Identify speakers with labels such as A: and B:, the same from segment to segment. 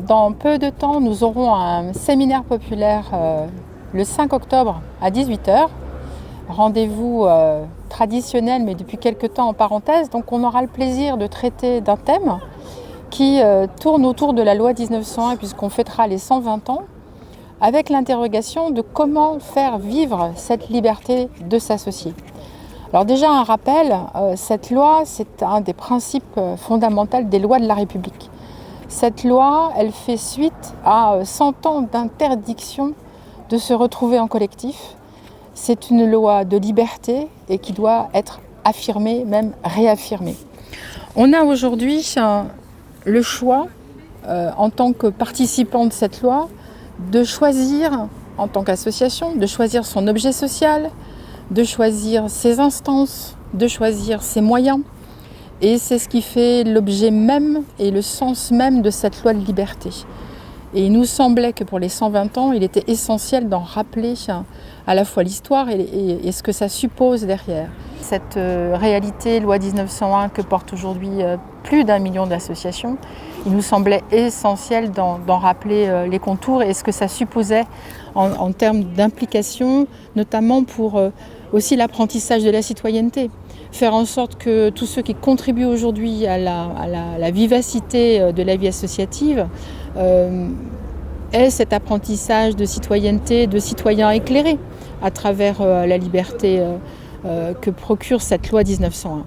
A: Dans peu de temps, nous aurons un séminaire populaire le 5 octobre à 18 h. Rendez-vous traditionnel, mais depuis quelques temps en parenthèse. Donc on aura le plaisir de traiter d'un thème qui tourne autour de la loi 1901, puisqu'on fêtera les 120 ans, avec l'interrogation de comment faire vivre cette liberté de s'associer. Alors déjà un rappel, cette loi, c'est un des principes fondamentaux des lois de la République. Cette loi, elle fait suite à 100 ans d'interdiction de se retrouver en collectif. C'est une loi de liberté et qui doit être affirmée, même réaffirmée. On a aujourd'hui le choix, en tant que participant de cette loi, de choisir, en tant qu'association, de choisir son objet social, de choisir ses instances, de choisir ses moyens. Et c'est ce qui fait l'objet même et le sens même de cette loi de liberté. Et il nous semblait que pour les 120 ans, il était essentiel d'en rappeler à la fois l'histoire et ce que ça suppose derrière. Cette réalité, loi 1901, que portent aujourd'hui plus d'1 million d'associations, il nous semblait essentiel d'en rappeler les contours et ce que ça supposait en termes d'implication, notamment pour aussi l'apprentissage de la citoyenneté. Faire en sorte que tous ceux qui contribuent aujourd'hui à la vivacité de la vie associative aient cet apprentissage de citoyenneté, de citoyens éclairés à travers la liberté que procure cette loi 1901.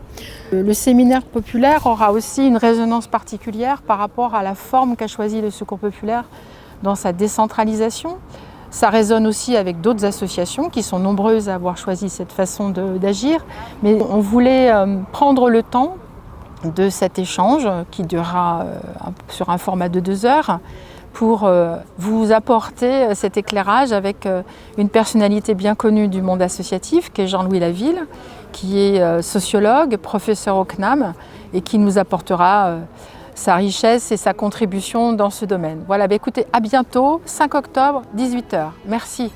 A: Le séminaire populaire aura aussi une résonance particulière par rapport à la forme qu'a choisi le Secours populaire dans sa décentralisation. Ça résonne aussi avec d'autres associations qui sont nombreuses à avoir choisi cette façon d'agir. Mais on voulait prendre le temps de cet échange qui durera sur un format de 2 heures pour vous apporter cet éclairage avec une personnalité bien connue du monde associatif qui est Jean-Louis Laville, qui est sociologue, professeur au CNAM et qui nous apportera sa richesse et sa contribution dans ce domaine. Voilà, écoutez, à bientôt, 5 octobre, 18 h. Merci.